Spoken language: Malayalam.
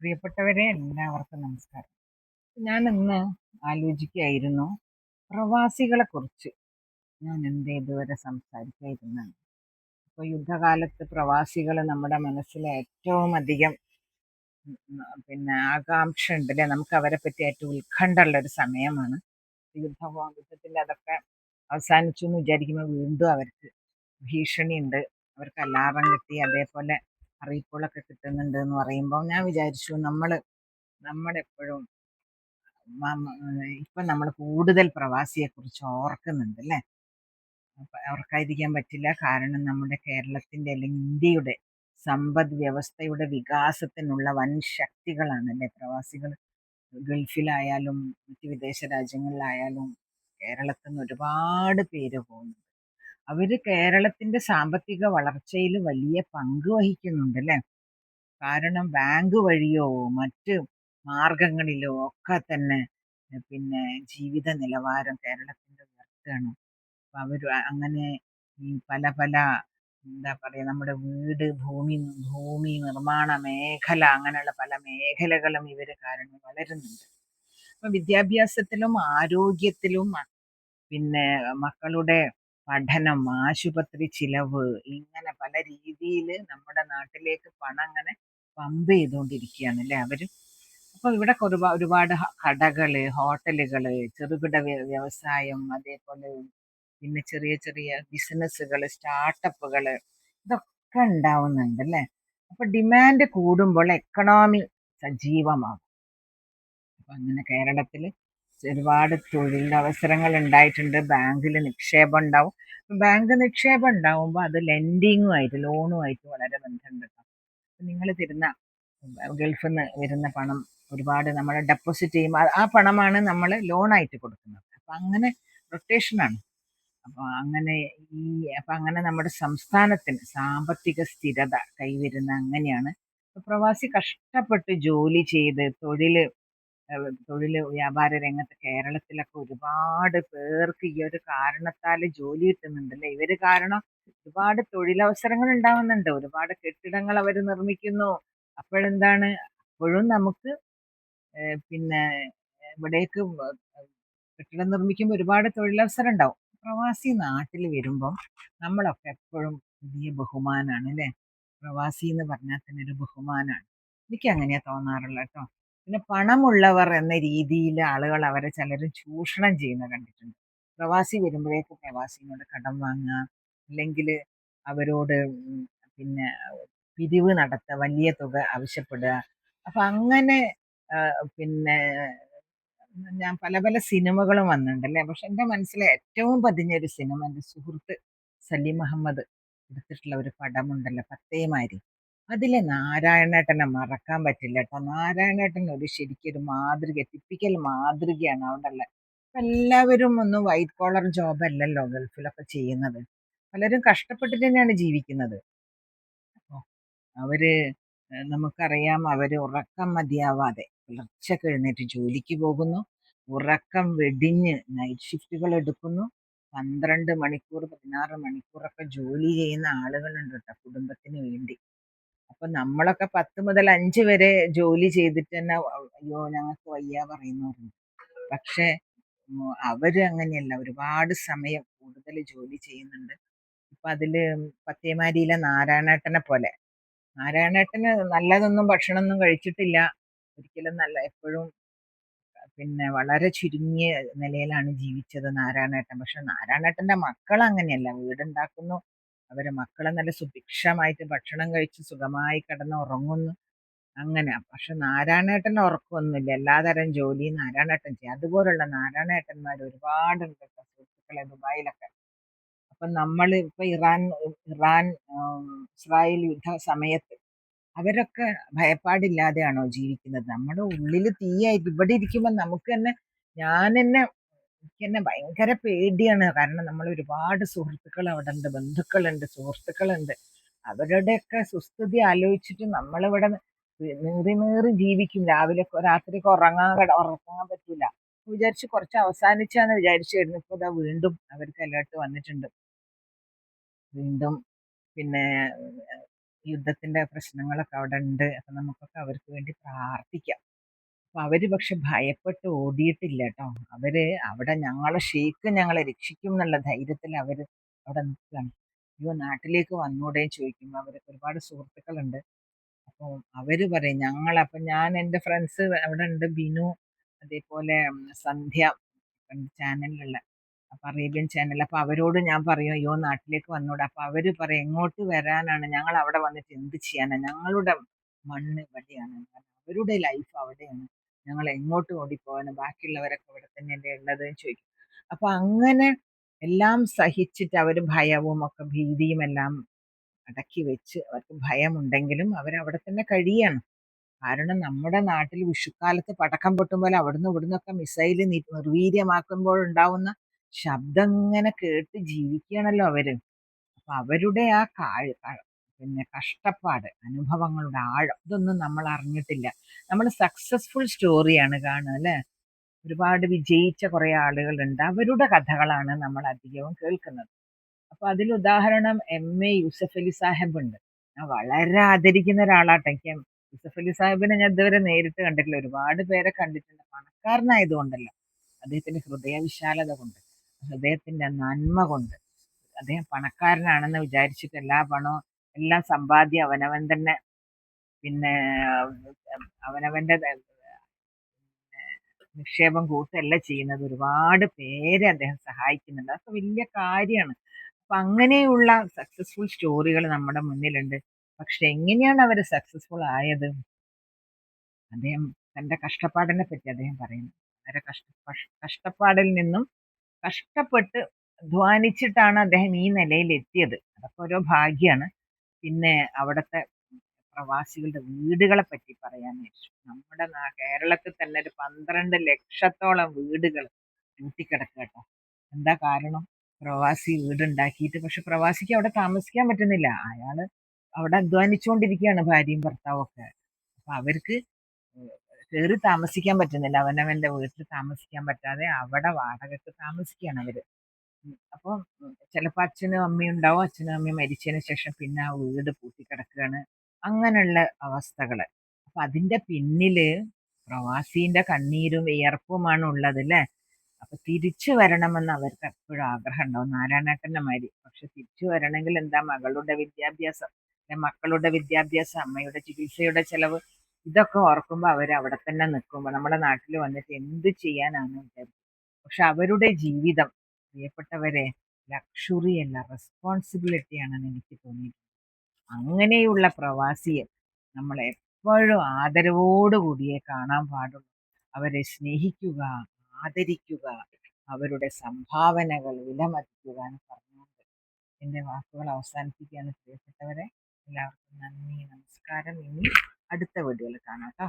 പ്രിയപ്പെട്ടവരെ, എല്ലാവർക്കും നമസ്കാരം. ഞാൻ ഇന്ന് ആലോചിക്കുകയായിരുന്നു പ്രവാസികളെ കുറിച്ച്. ഞാൻ എന്തേ ഇതുവരെ സംസാരിക്കാതിരുന്നത്. ഇപ്പോൾ യുദ്ധകാലത്ത് പ്രവാസികൾ നമ്മുടെ മനസ്സിൽ ഏറ്റവും അധികം ആകാംക്ഷ ഉണ്ട് അല്ലേ. നമുക്ക് അവരെ പറ്റി ഏറ്റവും ഉത്കണ്ഠ ഉള്ള ഒരു സമയമാണ്. യുദ്ധത്തിന്റെ അതൊക്കെ അവസാനിച്ചു എന്ന് വിചാരിക്കുമ്പോൾ വീണ്ടും അവർക്ക് ഭീഷണിയുണ്ട്. അവർക്ക് അലാറം കിട്ടി, അതേപോലെ അറിയിപ്പുകളൊക്കെ കിട്ടുന്നുണ്ട് എന്ന് പറയുമ്പോൾ ഞാൻ വിചാരിച്ചു നമ്മളെപ്പോഴും ഇപ്പൊ നമ്മൾ കൂടുതൽ പ്രവാസിയെ കുറിച്ച് ഓർക്കുന്നുണ്ട് അല്ലേ. ഓർക്കാതിരിക്കാൻ പറ്റില്ല. കാരണം നമ്മുടെ കേരളത്തിന്റെ അല്ലെങ്കിൽ ഇന്ത്യയുടെ സമ്പദ് വ്യവസ്ഥയുടെ വികാസത്തിനുള്ള വൻ ശക്തികളാണ് അല്ലേ പ്രവാസികൾ. ഗൾഫിലായാലും മറ്റ് വിദേശ രാജ്യങ്ങളിലായാലും കേരളത്തിൽ നിന്ന് ഒരുപാട് പേര് പോകുന്നു. അവര് കേരളത്തിന്റെ സാമ്പത്തിക വളർച്ചയിൽ വലിയ പങ്ക് വഹിക്കുന്നുണ്ട് അല്ലേ. കാരണം ബാങ്ക് വഴിയോ മറ്റ് മാർഗങ്ങളിലോ ഒക്കെ തന്നെ ജീവിത നിലവാരം കേരളത്തിന്റെ ഉയർത്തുകയാണ്. അപ്പൊ അവര് അങ്ങനെ ഈ പല പല എന്താ പറയാ നമ്മുടെ വീട് ഭൂമി നിർമ്മാണ മേഖല അങ്ങനെയുള്ള പല മേഖലകളും ഇവര് കാരണം വളരുന്നുണ്ട്. അപ്പൊ വിദ്യാഭ്യാസത്തിലും ആരോഗ്യത്തിലും പിന്നെ മക്കളുടെ പഠനം, ആശുപത്രി ചിലവ്, ഇങ്ങനെ പല രീതിയിൽ നമ്മുടെ നാട്ടിലേക്ക് പണം അങ്ങനെ പമ്പ് ചെയ്തുകൊണ്ടിരിക്കുകയാണ് അല്ലെ അവര്. അപ്പൊ ഇവിടെ ഒരുപാട് കടകള്, ഹോട്ടലുകള്, ചെറുകിട വ്യവസായം, അതേപോലെ ചെറിയ ചെറിയ ബിസിനസ്സുകള്, സ്റ്റാർട്ടപ്പുകള്, ഇതൊക്കെ ഉണ്ടാവുന്നുണ്ട് അല്ലെ. അപ്പൊ ഡിമാൻഡ് കൂടുമ്പോൾ എക്കണോമി സജീവമാകും. അപ്പൊ അങ്ങനെ കേരളത്തിൽ ഒരുപാട് തൊഴിലവസരങ്ങൾ ഉണ്ടായിട്ടുണ്ട്. ബാങ്കിൽ നിക്ഷേപം ഉണ്ടാവും. ബാങ്ക് നിക്ഷേപം ഉണ്ടാവുമ്പോൾ അത് ലോണുമായിട്ട് വളരെ ബന്ധമുണ്ട്. നിങ്ങൾ തരുന്ന ഗൾഫിൽ നിന്ന് വരുന്ന പണം ഒരുപാട് നമ്മൾ ഡെപ്പോസിറ്റ് ചെയ്യുമ്പോൾ ആ പണമാണ് നമ്മൾ ലോണായിട്ട് കൊടുക്കുന്നത്. അപ്പൊ അങ്ങനെ റൊട്ടേഷനാണ്. അപ്പൊ അങ്ങനെ നമ്മുടെ സംസ്ഥാനത്തിന് സാമ്പത്തിക സ്ഥിരത കൈവരുന്ന അങ്ങനെയാണ്. പ്രവാസി കഷ്ടപ്പെട്ട് ജോലി ചെയ്ത് തൊഴില് വ്യാപാര രംഗത്ത് കേരളത്തിലൊക്കെ ഒരുപാട് പേർക്ക് ഈ ഒരു കാരണത്താൽ ജോലി കിട്ടുന്നുണ്ടല്ലേ. ഇവര് കാരണം ഒരുപാട് തൊഴിലവസരങ്ങൾ ഉണ്ടാവുന്നുണ്ട്. ഒരുപാട് കെട്ടിടങ്ങൾ അവർ നിർമ്മിക്കുന്നു. അപ്പോഴെന്താണ്, അപ്പോഴും നമുക്ക് പിന്നെ ഇവിടേക്ക് കെട്ടിടം നിർമ്മിക്കുമ്പോൾ ഒരുപാട് തൊഴിലവസരം ഉണ്ടാവും. പ്രവാസി നാട്ടിൽ വരുമ്പം നമ്മളൊക്കെ എപ്പോഴും വലിയ ബഹുമാനാണ് അല്ലേ. പ്രവാസി എന്ന് പറഞ്ഞാൽ തന്നെ ഒരു ബഹുമാനാണ്. എനിക്ക് അങ്ങനെയാ തോന്നാറുള്ളത് കേട്ടോ. പിന്നെ പണമുള്ളവർ എന്ന രീതിയിൽ ആളുകൾ അവരെ ചിലരും ചൂഷണം ചെയ്യുന്ന കണ്ടിട്ടുണ്ട്. പ്രവാസി വരുമ്പോഴേക്ക് പ്രവാസിനോട് കടം വാങ്ങുക, അല്ലെങ്കിൽ അവരോട് പിന്നെ പിരിവ് നടത്തുക, വലിയ തുക ആവശ്യപ്പെടുക. അപ്പൊ അങ്ങനെ പിന്നെ ഞാൻ പല പല സിനിമകളും വന്നിട്ടുണ്ടല്ലേ. പക്ഷെ എൻ്റെ മനസ്സിൽ ഏറ്റവും പതിഞ്ഞൊരു സിനിമ എൻ്റെ സുഹൃത്ത് സലീം അഹമ്മദ് എടുത്തിട്ടുള്ള ഒരു പടമുണ്ടല്ലോ, പത്തേമാരി. അതിലെ നാരായണേട്ടനെ മറക്കാൻ പറ്റില്ല കേട്ടോ. നാരായണേട്ടൻ ഒരു ശരിക്കൊരു മാതൃക, ടിപ്പിക്കൽ മാതൃകയാണ് അവിടെ ഉള്ളത്. എല്ലാവരും ഒന്നും വൈറ്റ് കോളർ ജോബ് അല്ലല്ലോ ഗൾഫിലൊക്കെ ചെയ്യുന്നത്. പലരും കഷ്ടപ്പെട്ടിട്ട് തന്നെയാണ് ജീവിക്കുന്നത്. അപ്പൊ അവര് നമുക്കറിയാം, അവര് ഉറക്കം മതിയാവാതെ പുലർച്ചെ എഴുന്നേറ്റ് ജോലിക്ക് പോകുന്നു. ഉറക്കം വെടിഞ്ഞ് നൈറ്റ് ഷിഫ്റ്റുകൾ എടുക്കുന്നു. 12 മണിക്കൂർ 16 മണിക്കൂറൊക്കെ ജോലി ചെയ്യുന്ന ആളുകളുണ്ട് കേട്ടോ കുടുംബത്തിന് വേണ്ടി. അപ്പൊ നമ്മളൊക്കെ 10 മുതൽ 5 വരെ ജോലി ചെയ്തിട്ട് തന്നെ അയ്യോ ഞങ്ങൾക്ക് വയ്യ പറയുന്നവരുണ്ട്. പക്ഷെ അവര് അങ്ങനെയല്ല, ഒരുപാട് സമയം കൂടുതൽ ജോലി ചെയ്യുന്നുണ്ട്. ഇപ്പൊ അതില് പത്തേമാരിയിലെ നാരായണേട്ടനെ പോലെ, നാരായണേട്ടന് നല്ലതൊന്നും ഭക്ഷണമൊന്നും കഴിച്ചിട്ടില്ല ഒരിക്കലും. നല്ല എപ്പോഴും വളരെ ചുരുങ്ങിയ നിലയിലാണ് ജീവിച്ചത് നാരായണേട്ടൻ. പക്ഷെ നാരായണേട്ടന്റെ മക്കൾ അങ്ങനെയല്ല, വീടുണ്ടാക്കുന്നു, അവരെ മക്കളെ നല്ല സുഭിക്ഷമായിട്ട് ഭക്ഷണം കഴിച്ച് സുഖമായി കിടന്ന് ഉറങ്ങുന്നു. അങ്ങനെ. പക്ഷെ നാരായണേട്ടന് ഉറക്കമൊന്നുമില്ല, എല്ലാതരം ജോലി നാരായണേട്ടൻ ചെയ്യും. അതുപോലുള്ള നാരായണേട്ടന്മാർ ഒരുപാടുണ്ട് കേട്ടോ സുഹൃത്തുക്കളെ ദുബായിലൊക്കെ. അപ്പൊ നമ്മൾ ഇപ്പൊ ഇറാൻ ഇസ്രായേൽ യുദ്ധ സമയത്ത് അവരൊക്കെ ഭയപ്പാടില്ലാതെയാണോ ജീവിക്കുന്നത്? നമ്മുടെ ഉള്ളിൽ തീയായിട്ട് ഇവിടെ ഇരിക്കുമ്പോൾ നമുക്ക് തന്നെ, എനിക്ക് തന്നെ ഭയങ്കര പേടിയാണ്. കാരണം നമ്മൾ ഒരുപാട് സുഹൃത്തുക്കൾ അവിടെ ഉണ്ട്, ബന്ധുക്കളുണ്ട്, സുഹൃത്തുക്കളുണ്ട്. അവരുടെയൊക്കെ സുസ്ഥിതി ആലോചിച്ചിട്ട് നമ്മളിവിടെ നീറി നീറി ജീവിക്കും. രാത്രിയൊക്കെ ഉറങ്ങാൻ പറ്റില്ല വിചാരിച്ച് കുറച്ച് അവസാനിച്ചാന്ന് വിചാരിച്ചായിരുന്നു. ഇപ്പൊ ഇതാ വീണ്ടും അവർക്ക് അലേർട്ട് വന്നിട്ടുണ്ട്. വീണ്ടും പിന്നെ യുദ്ധത്തിന്റെ പ്രശ്നങ്ങളൊക്കെ അവിടെ ഉണ്ട്. അപ്പൊ നമുക്കൊക്കെ അവർക്ക് വേണ്ടി പ്രാർത്ഥിക്കാം. അപ്പൊ അവര് പക്ഷെ ഭയപ്പെട്ട് ഓടിയിട്ടില്ല കേട്ടോ. അവര് അവിടെ ഞങ്ങളെ ഷെയ്ഖ് ഞങ്ങളെ രക്ഷിക്കും എന്നുള്ള ധൈര്യത്തിൽ അവര് അവിടെ നിൽക്കുകയാണ്. അയ്യോ, നാട്ടിലേക്ക് വന്നൂടെ ചോദിക്കുമ്പോൾ അവർക്ക് ഒരുപാട് സുഹൃത്തുക്കളുണ്ട്. അപ്പൊ അവര് പറയും അപ്പൊ ഞാൻ എൻ്റെ ഫ്രണ്ട്സ് അവിടെ ഉണ്ട്, ബിനു, അതേപോലെ സന്ധ്യ ചാനലിലുള്ള, അപ്പൊ അറേബ്യൻ ചാനൽ. അപ്പൊ അവരോട് ഞാൻ പറയും അയ്യോ നാട്ടിലേക്ക് വന്നൂടെ. അപ്പൊ അവര് പറയും എങ്ങോട്ട് വരാനാണ്, ഞങ്ങൾ അവിടെ വന്നിട്ട് എന്ത് ചെയ്യാനാ, ഞങ്ങളുടെ മണ്ണ് ഇവിടെയാണ്, അവരുടെ ലൈഫ് അവിടെയാണ്, ഞങ്ങൾ എങ്ങോട്ട് ഓടിപ്പോവാന്, ബാക്കിയുള്ളവരൊക്കെ ഇവിടെ തന്നെയല്ലേ ഉള്ളത് ചോദിക്കും. അപ്പൊ അങ്ങനെ എല്ലാം സഹിച്ചിട്ട് അവര് ഭയവും ഒക്കെ ഭീതിയും എല്ലാം അടക്കി വെച്ച്, അവർക്ക് ഭയമുണ്ടെങ്കിലും അവരവിടെ തന്നെ കഴിയാണ്. കാരണം നമ്മുടെ നാട്ടിൽ വിഷുക്കാലത്ത് പടക്കം പൊട്ടുമ്പോൾ അവിടുന്ന് ഇവിടുന്നൊക്കെ മിസൈല് നിർവീര്യമാക്കുമ്പോൾ ഉണ്ടാവുന്ന ശബ്ദം ഇങ്ങനെ കേട്ട് ജീവിക്കുകയാണല്ലോ അവര്. അപ്പൊ അവരുടെ ആ പിന്നെ കഷ്ടപ്പാട്, അനുഭവങ്ങളുടെ ആഴം ഇതൊന്നും നമ്മൾ അറിഞ്ഞിട്ടില്ല. നമ്മൾ സക്സസ്ഫുൾ സ്റ്റോറിയാണ് കാണുക അല്ലെ. ഒരുപാട് വിജയിച്ച കുറെ ആളുകളുണ്ട്, അവരുടെ കഥകളാണ് നമ്മൾ അധികവും കേൾക്കുന്നത്. അപ്പൊ അതിൽ ഉദാഹരണം എം.എ. യൂസഫ് അലി സാഹിബ് ഉണ്ട്. ഞാൻ വളരെ ആദരിക്കുന്ന ഒരാളാട്ടെ. എനിക്ക് യൂസഫ് അലി സാഹിബിനെ ഞാൻ ഇതുവരെ നേരിട്ട് കണ്ടിട്ടില്ല, ഒരുപാട് പേരെ കണ്ടിട്ടുണ്ട്. പണക്കാരനായതുകൊണ്ടല്ല, അദ്ദേഹത്തിന്റെ ഹൃദയവിശാലത കൊണ്ട്, ഹൃദയത്തിന്റെ നന്മ കൊണ്ട്. അദ്ദേഹം പണക്കാരനാണെന്ന് വിചാരിച്ചിട്ട് എല്ലാ പണവും, എല്ലാ സമ്പാദ്യം അവനവൻ തന്നെ, പിന്നെ അവനവന്റെ നിക്ഷേപം കൂട്ടല്ല ചെയ്യുന്നത്. ഒരുപാട് പേരെ അദ്ദേഹം സഹായിക്കുന്നുണ്ട്. അതൊക്കെ വലിയ കാര്യമാണ്. അപ്പൊ അങ്ങനെയുള്ള സക്സസ്ഫുൾ സ്റ്റോറികൾ നമ്മുടെ മുന്നിലുണ്ട്. പക്ഷെ എങ്ങനെയാണ് അവർ സക്സസ്ഫുൾ ആയത്? അദ്ദേഹം തന്റെ കഷ്ടപ്പാടിനെ പറ്റി അദ്ദേഹം പറയുന്നു. വളരെ കഷ്ടപ്പാടിൽ നിന്നും കഷ്ടപ്പെട്ട് അധ്വാനിച്ചിട്ടാണ് അദ്ദേഹം ഈ നിലയിൽ എത്തിയത്. അതൊക്കെ ഓരോ ഭാഗ്യാണ്. പിന്നെ അവിടുത്തെ പ്രവാസികളുടെ വീടുകളെ പറ്റി പറയാൻ വെച്ചു. നമ്മുടെ കേരളത്തിൽ തന്നെ ഒരു 12 ലക്ഷത്തോളം വീടുകൾ പൂട്ടിക്കിടക്കുക കേട്ടോ. എന്താ കാരണം? പ്രവാസി വീടുണ്ടാക്കിയിട്ട്, പക്ഷെ പ്രവാസിക്ക് അവിടെ താമസിക്കാൻ പറ്റുന്നില്ല. അയാള് അവിടെ അധ്വാനിച്ചുകൊണ്ടിരിക്കുകയാണ്, ഭാര്യയും ഭർത്താവും ഒക്കെ. അപ്പൊ അവർക്ക് കയറി താമസിക്കാൻ പറ്റുന്നില്ല. അവനവന്റെ വീട്ടിൽ താമസിക്കാൻ പറ്റാതെ അവിടെ വാടകയ്ക്ക് താമസിക്കുകയാണ് അവര്. അപ്പൊ ചിലപ്പോ അച്ഛനും അമ്മയും ഉണ്ടാവും. അച്ഛനും അമ്മയും മരിച്ചതിന് ശേഷം പിന്നെ ആ വീട് പൂട്ടിക്കിടക്കുകയാണ്. അങ്ങനെയുള്ള അവസ്ഥകള്. അപ്പൊ അതിന്റെ പിന്നില് പ്രവാസീന്റെ കണ്ണീരും വിയർപ്പുമാണ് ഉള്ളത് അല്ലെ. അപ്പൊ തിരിച്ചു വരണമെന്ന് അവർക്ക് എപ്പോഴും ആഗ്രഹം ഉണ്ടാവും, നാരായണേട്ടന്റെ മാതിരി. പക്ഷെ തിരിച്ചു വരണമെങ്കിൽ എന്താ, മകളുടെ വിദ്യാഭ്യാസം, മക്കളുടെ വിദ്യാഭ്യാസം, അമ്മയുടെ ചികിത്സയുടെ ചെലവ്, ഇതൊക്കെ ഓർക്കുമ്പോ അവർ അവിടെ തന്നെ നിൽക്കുമ്പോ നമ്മുടെ നാട്ടിൽ വന്നിട്ട് എന്ത് ചെയ്യാനാണ് വിചാരിക്കും. പക്ഷെ അവരുടെ ജീവിതം, പ്രിയപ്പെട്ടവരെ, ലക്ഷറി അല്ല, റെസ്പോൺസിബിലിറ്റി ആണെന്ന് എനിക്ക് തോന്നിയിട്ടുണ്ട്. അങ്ങനെയുള്ള പ്രവാസിയെ നമ്മൾ എപ്പോഴും ആദരവോടുകൂടിയേ കാണാൻ പാടുള്ളൂ. അവരെ സ്നേഹിക്കുക, ആദരിക്കുക, അവരുടെ സംഭാവനകൾ വിലമതിക്കുക എന്ന് പറഞ്ഞുകൊണ്ട് എൻ്റെ വാക്കുകൾ അവസാനിപ്പിക്കുകയാണ്. പ്രിയപ്പെട്ടവരെ, എല്ലാവർക്കും നന്ദി, നമസ്കാരം. ഇനി അടുത്ത വീഡിയോയിൽ കാണാം കേട്ടോ.